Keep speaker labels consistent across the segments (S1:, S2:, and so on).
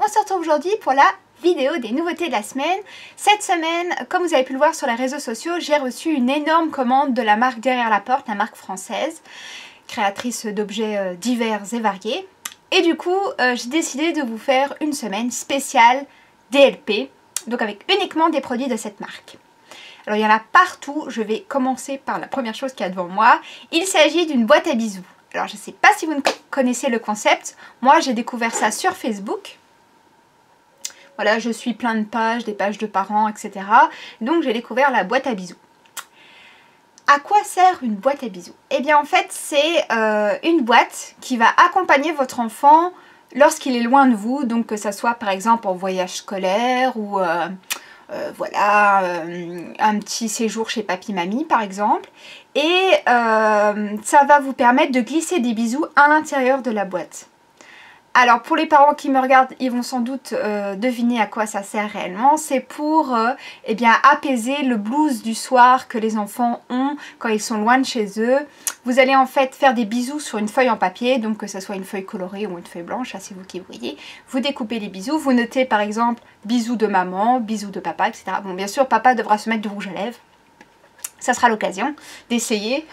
S1: on se retrouve aujourd'hui pour la vidéo des nouveautés de la semaine. Cette semaine, comme vous avez pu le voir sur les réseaux sociaux, j'ai reçu une énorme commande de la marque Derrière la Porte, la marque française, créatrice d'objets divers et variés. Et du coup, j'ai décidé de vous faire une semaine spéciale DLP, donc avec uniquement des produits de cette marque. Alors il y en a partout, je vais commencer par la première chose qu'il y a devant moi. Il s'agit d'une boîte à bisous. Alors je ne sais pas si vous connaissez le concept, moi j'ai découvert ça sur Facebook. Voilà, je suis plein de pages, des pages de parents, etc. Donc j'ai découvert la boîte à bisous. À quoi sert une boîte à bisous? Eh bien en fait c'est une boîte qui va accompagner votre enfant lorsqu'il est loin de vous. Donc que ça soit par exemple en voyage scolaire ou voilà, un petit séjour chez papy-mamie par exemple. Et ça va vous permettre de glisser des bisous à l'intérieur de la boîte. Alors pour les parents qui me regardent, ils vont sans doute deviner à quoi ça sert réellement. C'est pour eh bien, apaiser le blues du soir que les enfants ont quand ils sont loin de chez eux. Vous allez en fait faire des bisous sur une feuille en papier, donc que ce soit une feuille colorée ou une feuille blanche, c'est vous qui voyez. Vous découpez les bisous, vous notez par exemple bisous de maman, bisous de papa, etc. Bon bien sûr papa devra se mettre du rouge à lèvres. Ça sera l'occasion d'essayer.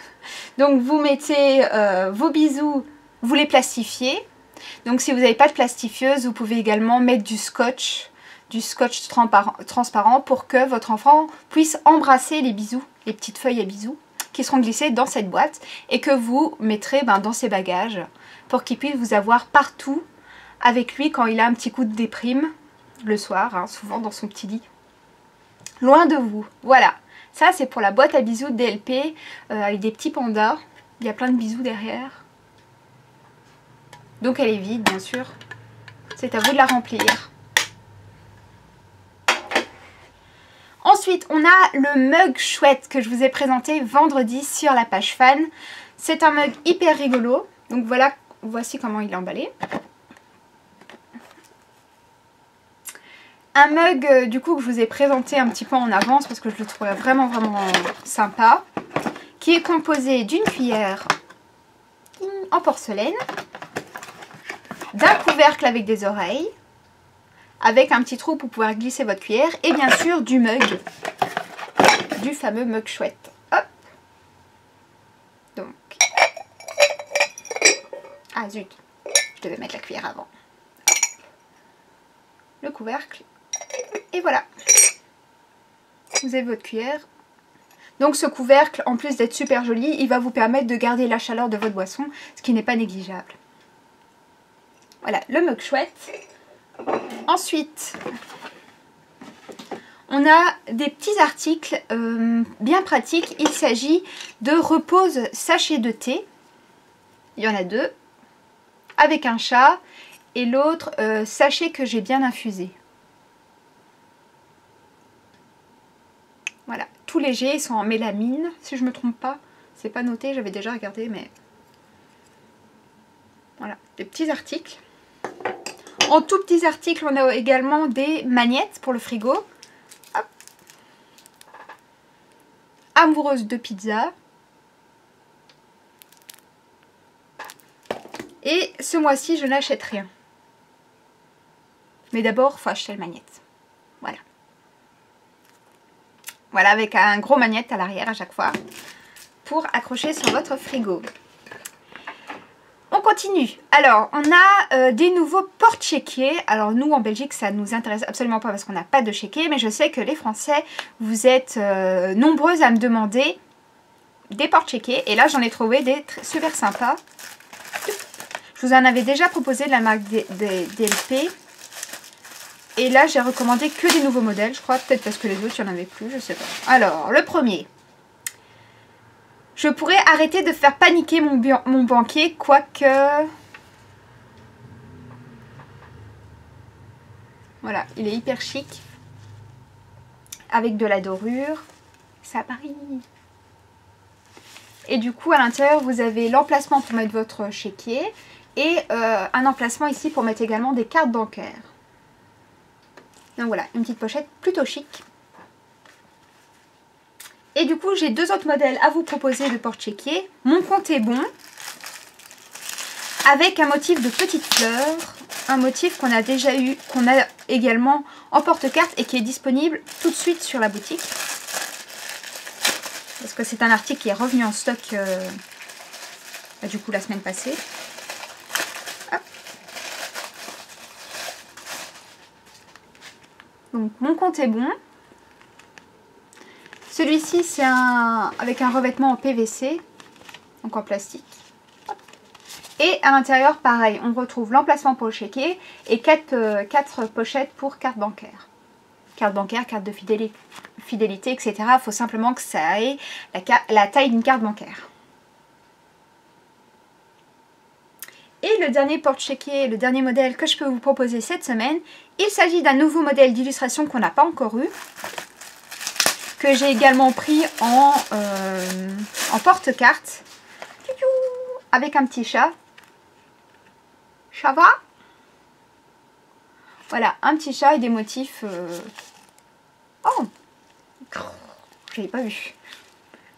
S1: Donc vous mettez vos bisous, vous les plastifiez. Donc si vous n'avez pas de plastifieuse, vous pouvez également mettre du scotch transparent pour que votre enfant puisse embrasser les bisous, les petites feuilles à bisous qui seront glissées dans cette boîte et que vous mettrez dans ses bagages pour qu'il puisse vous avoir partout avec lui quand il a un petit coup de déprime le soir, hein, souvent dans son petit lit, loin de vous. Voilà, ça c'est pour la boîte à bisous DLP avec des petits pandas, il y a plein de bisous derrière. Donc elle est vide bien sûr, c'est à vous de la remplir. Ensuite on a le mug chouette que je vous ai présenté vendredi sur la page fan. C'est un mug hyper rigolo, donc voilà, voici comment il est emballé. Un mug du coup que je vous ai présenté un petit peu en avance parce que je le trouvais vraiment sympa. Qui est composé d'une cuillère en porcelaine, d'un couvercle avec des oreilles, avec un petit trou pour pouvoir glisser votre cuillère, et bien sûr du mug, du fameux mug chouette. Hop. Donc, ah zut, je devais mettre la cuillère avant. Le couvercle, et voilà. Vous avez votre cuillère. Donc ce couvercle, en plus d'être super joli, il va vous permettre de garder la chaleur de votre boisson, ce qui n'est pas négligeable. Voilà, le mug chouette. Ensuite, on a des petits articles bien pratiques. Il s'agit de repose sachets de thé. Il y en a deux. Avec un chat. Et l'autre, sachet que j'ai bien infusé. Voilà, tout léger, ils sont en mélamine, si je ne me trompe pas. C'est pas noté, j'avais déjà regardé, mais... Voilà, des petits articles. En tout petits articles, on a également des magnettes pour le frigo. Hop. Amoureuse de pizza. Et ce mois-ci, je n'achète rien. Mais d'abord, il faut acheter le magnette. Voilà. Voilà, avec un gros magnette à l'arrière à chaque fois. Pour accrocher sur votre frigo. On continue. Alors, on a des nouveaux porte-chéquiers. Alors, nous, en Belgique, ça ne nous intéresse absolument pas parce qu'on n'a pas de chéquier. Mais je sais que les Français, vous êtes nombreuses à me demander des porte-chéquiers. Et là, j'en ai trouvé des super sympas. Je vous en avais déjà proposé de la marque DLP. Et là, j'ai recommandé que des nouveaux modèles, je crois. Peut-être parce que les autres, il n'y en avait plus, je sais pas. Alors, le premier. Je pourrais arrêter de faire paniquer mon banquier, quoique... Voilà, il est hyper chic. Avec de la dorure. C'est à Paris. Et du coup, à l'intérieur, vous avez l'emplacement pour mettre votre chéquier. Et un emplacement ici pour mettre également des cartes bancaires. Donc voilà, une petite pochette plutôt chic. Et du coup, j'ai deux autres modèles à vous proposer de porte-chéquier. Mon compte est bon. Avec un motif de petites fleurs. un motif qu'on a déjà eu, qu'on a également en porte-carte et qui est disponible tout de suite sur la boutique. Parce que c'est un article qui est revenu en stock du coup la semaine passée. Hop. Donc mon compte est bon. Celui-ci c'est avec un revêtement en PVC, donc en plastique. Et à l'intérieur, pareil, on retrouve l'emplacement pour le chéquier et 4 pochettes pour carte bancaire. Carte bancaire, carte de fidélité, etc. Il faut simplement que ça ait la taille d'une carte bancaire. Et le dernier porte-chéquier, le dernier modèle que je peux vous proposer cette semaine, il s'agit d'un nouveau modèle d'illustration qu'on n'a pas encore eu, que j'ai également pris en porte-carte, avec un petit chat. Ça va? Voilà, un petit chat et des motifs... Oh! Je l'avais pas vu.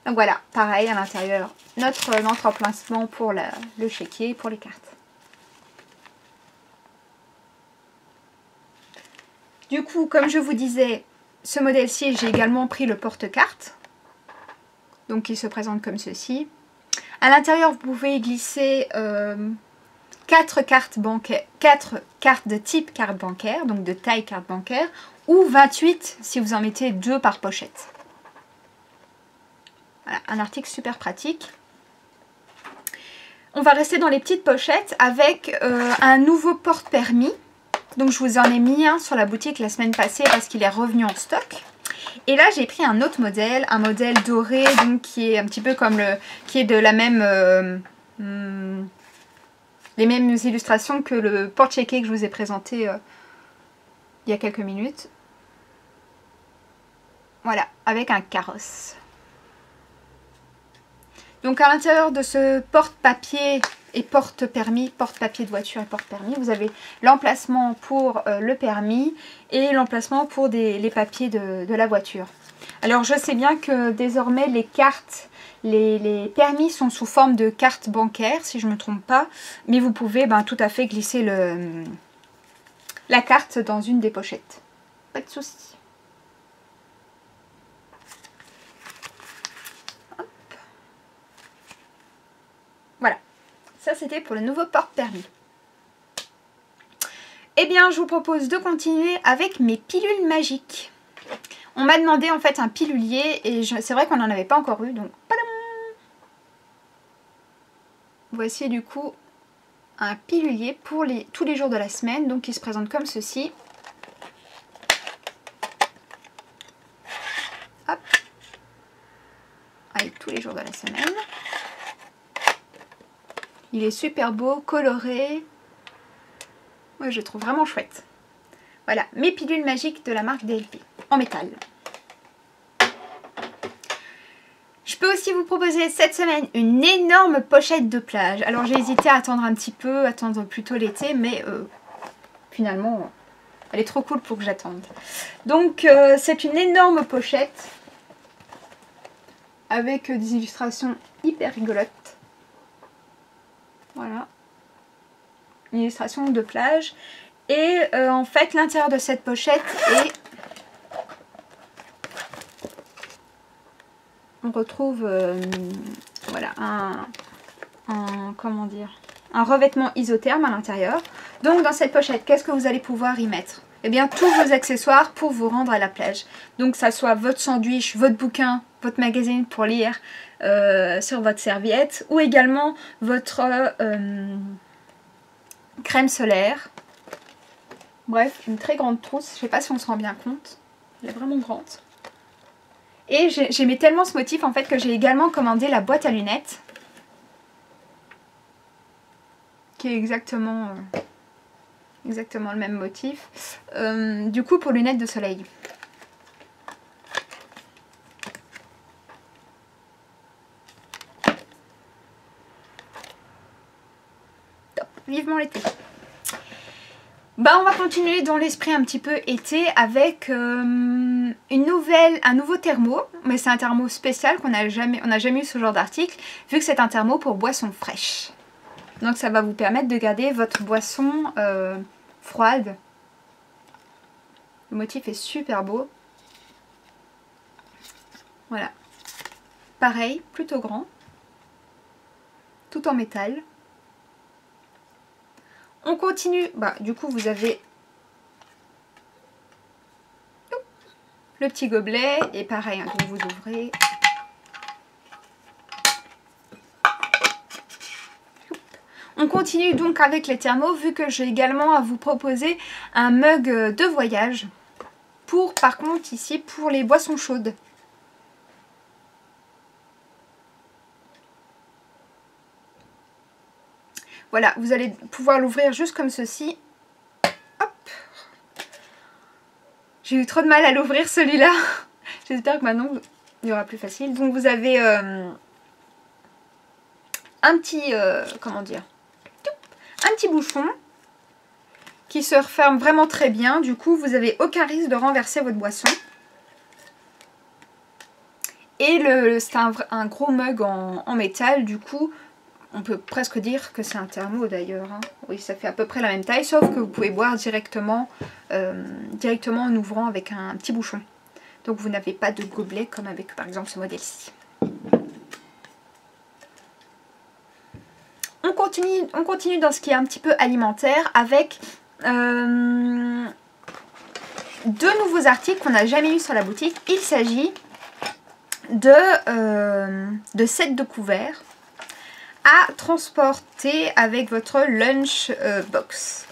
S1: Donc voilà, pareil à l'intérieur, notre emplacement pour le chéquier, pour les cartes. Du coup, comme je vous disais, ce modèle-ci, j'ai également pris le porte-carte. Donc il se présente comme ceci. À l'intérieur, vous pouvez glisser 4 cartes de type carte bancaire, donc de taille carte bancaire, ou 28 si vous en mettez 2 par pochette. Voilà, un article super pratique. On va rester dans les petites pochettes avec un nouveau porte-permis. Donc je vous en ai mis un sur la boutique la semaine passée parce qu'il est revenu en stock. Et là j'ai pris un autre modèle, un modèle doré, donc qui est un petit peu comme qui est de la même... les mêmes illustrations que le porte-chéquier que je vous ai présenté il y a quelques minutes. Voilà, avec un carrosse. Donc à l'intérieur de ce porte-papier et porte-permis, porte-papier de voiture et porte-permis, vous avez l'emplacement pour le permis et l'emplacement pour les papiers de la voiture. Alors je sais bien que désormais les cartes, les permis sont sous forme de carte bancaire, si je ne me trompe pas, mais vous pouvez tout à fait glisser la carte dans une des pochettes. Pas de souci. Hop. Voilà, ça c'était pour le nouveau porte-permis. Eh bien, je vous propose de continuer avec mes pilules magiques. On m'a demandé en fait un pilulier et c'est vrai qu'on n'en avait pas encore eu, donc padam. Voici du coup un pilulier pour tous les jours de la semaine, donc il se présente comme ceci. Hop. Avec tous les jours de la semaine. Il est super beau, coloré. Moi je le trouve vraiment chouette. Voilà, mes pilules magiques de la marque DLP, en métal. Je peux aussi vous proposer cette semaine une énorme pochette de plage. Alors j'ai hésité à attendre un petit peu, attendre plutôt l'été, mais finalement elle est trop cool pour que j'attende. Donc c'est une énorme pochette avec des illustrations hyper rigolotes. Voilà, une illustration de plage. Et en fait l'intérieur de cette pochette est... On retrouve voilà, comment dire, un revêtement isotherme à l'intérieur. Donc dans cette pochette, qu'est-ce que vous allez pouvoir y mettre? Eh bien tous vos accessoires pour vous rendre à la plage. Donc ça soit votre sandwich, votre bouquin, votre magazine pour lire sur votre serviette, ou également votre crème solaire. Bref, une très grande trousse. Je ne sais pas si on se rend bien compte. Elle est vraiment grande. Et j'aimais tellement ce motif en fait que j'ai également commandé la boîte à lunettes. Qui est exactement le même motif. Du coup pour lunettes de soleil. Top, vivement l'été. Bah on va continuer dans l'esprit un petit peu été avec un nouveau thermo, mais c'est un thermo spécial on n'a jamais eu ce genre d'article, vu que c'est un thermo pour boissons fraîches. Donc ça va vous permettre de garder votre boisson froide. Le motif est super beau. Voilà. Pareil, plutôt grand. Tout en métal. On continue. Bah, du coup, vous avez le petit gobelet. Et pareil, hein, donc vous ouvrez. On continue donc avec les thermos, vu que j'ai également à vous proposer un mug de voyage. Pour, par contre, ici, pour les boissons chaudes. Voilà, vous allez pouvoir l'ouvrir juste comme ceci. Hop. J'ai eu trop de mal à l'ouvrir celui-là. J'espère que maintenant, il y aura plus facile. Donc vous avez un petit, comment dire, un petit bouchon qui se referme vraiment très bien. Du coup, vous n'avez aucun risque de renverser votre boisson. Et c'est un gros mug en métal. Du coup, on peut presque dire que c'est un thermo d'ailleurs. Hein. Oui, ça fait à peu près la même taille, sauf que vous pouvez boire directement en ouvrant avec un petit bouchon. Donc vous n'avez pas de gobelet comme avec par exemple ce modèle-ci. On continue dans ce qui est un petit peu alimentaire avec deux nouveaux articles qu'on n'a jamais eu sur la boutique. Il s'agit de sets de couverts à transporter avec votre lunch box.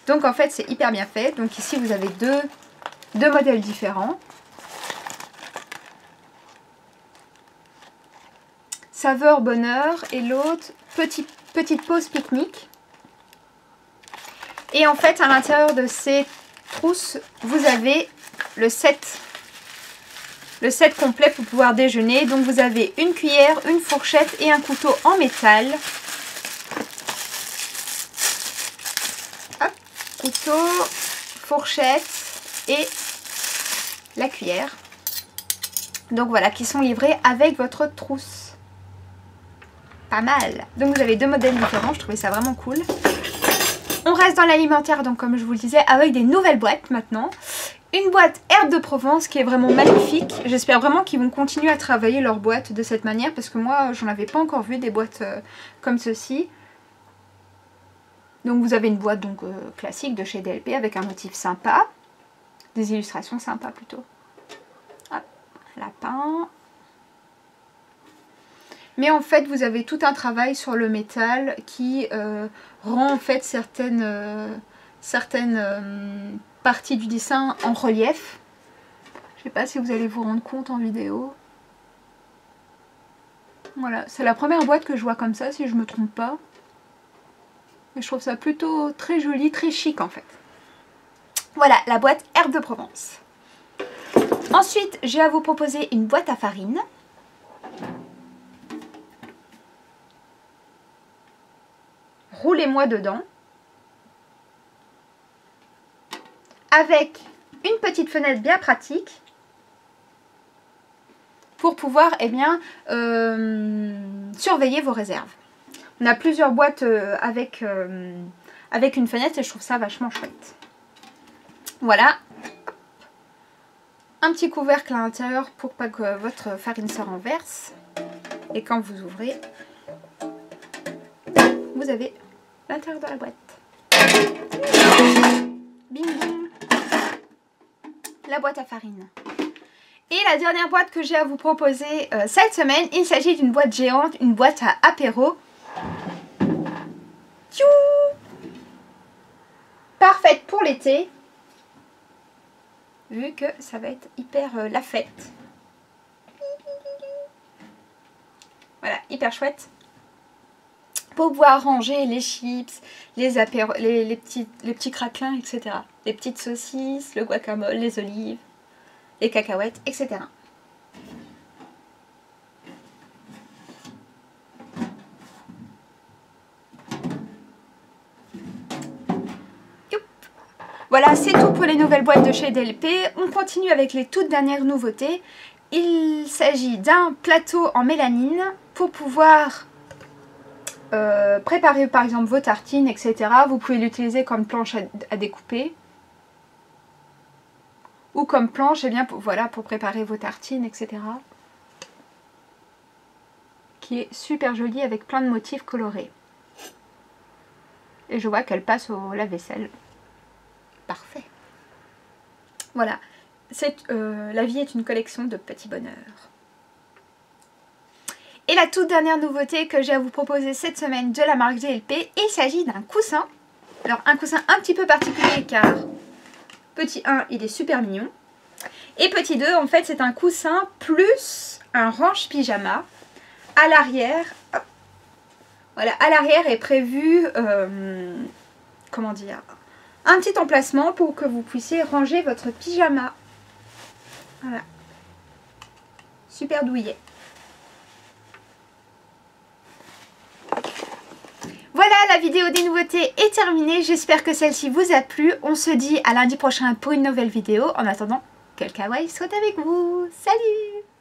S1: Donc en fait c'est hyper bien fait. Donc ici vous avez deux modèles différents. Saveur bonheur et l'autre petite pause pique-nique. Et en fait à l'intérieur de ces trousses vous avez le set complet pour pouvoir déjeuner. Donc vous avez une cuillère, une fourchette et un couteau en métal. Hop, couteau, fourchette et la cuillère. Donc voilà, qui sont livrés avec votre trousse. Pas mal. Donc vous avez deux modèles différents, je trouvais ça vraiment cool. On reste dans l'alimentaire, donc comme je vous le disais, avec des nouvelles boîtes maintenant. Une boîte Herbes de Provence qui est vraiment magnifique. J'espère vraiment qu'ils vont continuer à travailler leur boîte de cette manière parce que moi, j'en avais pas encore vu des boîtes comme ceci. Donc vous avez une boîte donc classique de chez DLP avec un motif sympa. Des illustrations sympas plutôt. Hop, lapin. Mais en fait, vous avez tout un travail sur le métal qui rend en fait certaines partie du dessin en relief. Je sais pas si vous allez vous rendre compte en vidéo. Voilà, c'est la première boîte que je vois comme ça, si je me trompe pas. Mais je trouve ça plutôt très joli, très chic en fait. Voilà, la boîte Herbes de Provence. Ensuite, j'ai à vous proposer une boîte à farine. Roulez-moi dedans. Avec une petite fenêtre bien pratique pour pouvoir surveiller vos réserves. On a plusieurs boîtes avec une fenêtre et je trouve ça vachement chouette. Voilà. Un petit couvercle à l'intérieur pour pas que votre farine se renverse. Et quand vous ouvrez, vous avez l'intérieur de la boîte. Bing bing. La boîte à farine. Et la dernière boîte que j'ai à vous proposer cette semaine, il s'agit d'une boîte géante, une boîte à apéro. Tchou! Parfaite pour l'été, vu que ça va être hyper la fête. Voilà, hyper chouette. Pour pouvoir ranger les chips, les apéros, les petits craquelins, etc. Les petites saucisses, le guacamole, les olives, les cacahuètes, etc. Voilà, c'est tout pour les nouvelles boîtes de chez DLP. On continue avec les toutes dernières nouveautés. Il s'agit d'un plateau en mélanine pour pouvoir préparer par exemple vos tartines, etc. Vous pouvez l'utiliser comme planche à découper. Ou comme planche, eh bien, voilà, pour préparer vos tartines, etc. Qui est super jolie avec plein de motifs colorés. Et je vois qu'elle passe au lave-vaisselle. Parfait. Voilà. La vie est une collection de petits bonheurs. Et la toute dernière nouveauté que j'ai à vous proposer cette semaine de la marque GLP, il s'agit d'un coussin. Alors un coussin un petit peu particulier car petit 1 il est super mignon. Et petit 2 en fait c'est un coussin plus un range pyjama. À l'arrière, voilà, à l'arrière est prévu, comment dire, un petit emplacement pour que vous puissiez ranger votre pyjama. Voilà. Super douillet. Voilà, la vidéo des nouveautés est terminée. J'espère que celle-ci vous a plu. On se dit à lundi prochain pour une nouvelle vidéo. En attendant, que le kawaii soit avec vous. Salut!